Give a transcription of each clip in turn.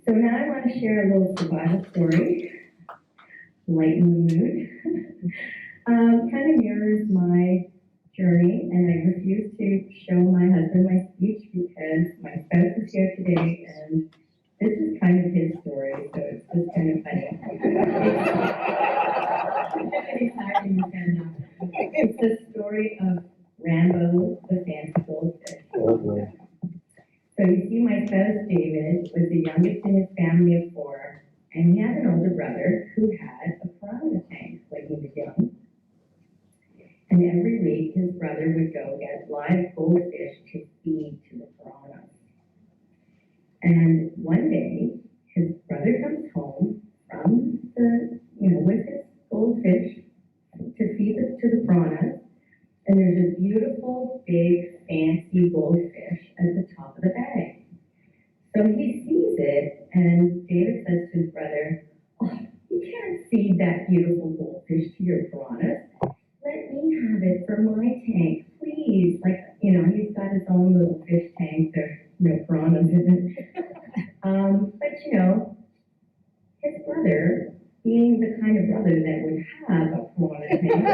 So now I want to share a little survival story, lighten the mood. Kind of mirrors my journey, and I refuse to show my husband my speech because my spouse is here today, and this is kind of his story, so it's just kind of funny. It's the story of Rambo the Goldfish. So you see, my spouse David was the youngest in his family of 4, and he had an older brother who had a piranha tank when he was young. And every week, his brother would go get live goldfish to feed to the piranhas. And one day, his brother comes home from with his goldfish to feed to the piranhas, and there's a beautiful, big, fancy goldfish at the top of the bag. So he sees it, and David says to his brother, "Oh, you can't feed that beautiful goldfish to your piranhas. Let me have it for my tank, please." He's got his own little fish tank. There's no piranhas in it. But his brother, being the kind of brother that would have a piranha tank,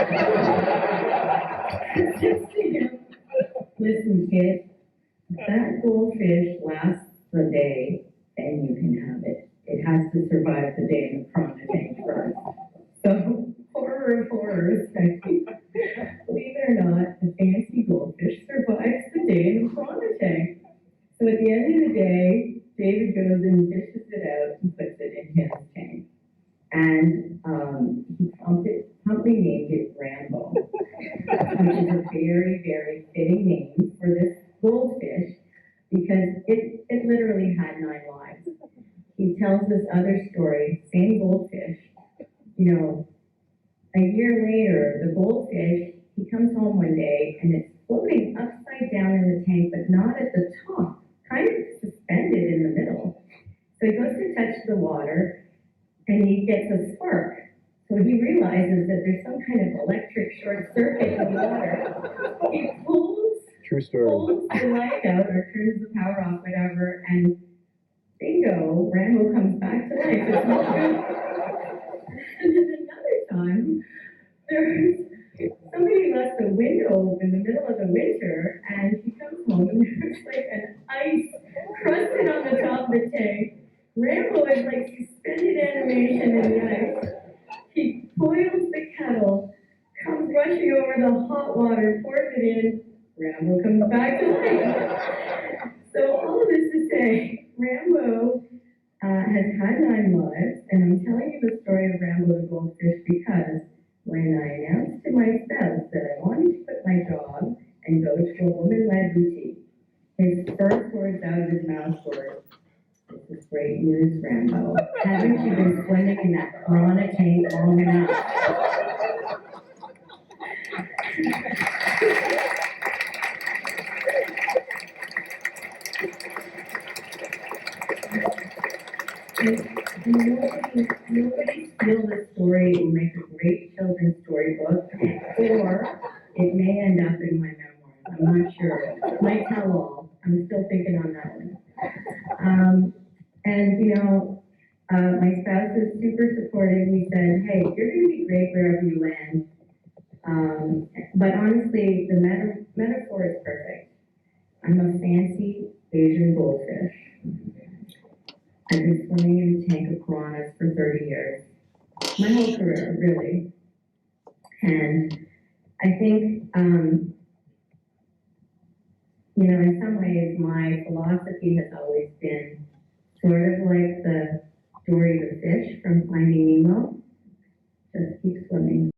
says to him, "Listen, kid, if that goldfish lasts the day, then you can have it. It has to survive the day in the piranha tank first." So, horror of horrors, believe it or not, the fancy goldfish survives the day in the piranha tank. So at the end of the day, David goes and fishes it out and puts it in his tank. And he promptly named it Rambo, which is a very, very fitting name for this goldfish because it literally had 9 lives. He tells this other story, same goldfish. A year later, the goldfish, he comes home one day and it's floating upside down in the tank, but not at the top, kind of suspended in the middle. So he goes to touch the water and he gets a spark. So he realizes that there's some kind of electric short circuit in the water. He pulls the light out or turns the power off, whatever, and bingo, Rambo comes back to life. It's all good. And then another time, somebody left the window open in the middle of the winter, and he comes home and there's like an ice crusted on the top of the tank. Rambo is like suspended animation in the ice. He boils the kettle, comes rushing over the hot water, pours it in. Rambo comes back to life. So all of this to say, Rambo has had 9 lives, and I'm telling you the story of Rambo the Goldfish because when I announced to my spouse that I wanted to quit my job and go to a woman-led boutique, his first words out of his mouth were, "This is great news, Rambo. Haven't you been swimming in that piranha tank long enough?" Nobody steal this story and make a great children's storybook, or it may end up in my memoirs. I'm not sure. Might tell all. I'm still thinking on that one. My spouse is super supportive. He said, "Hey, you're going to be great wherever you land." But honestly, the metaphor is perfect. I'm a fancy Asian goldfish. I've been swimming in a tank of piranhas for 30 years. My whole career, really. And I think, in some ways, my philosophy has always been sort of like the Dory the fish from Finding Nemo. Just keep swimming.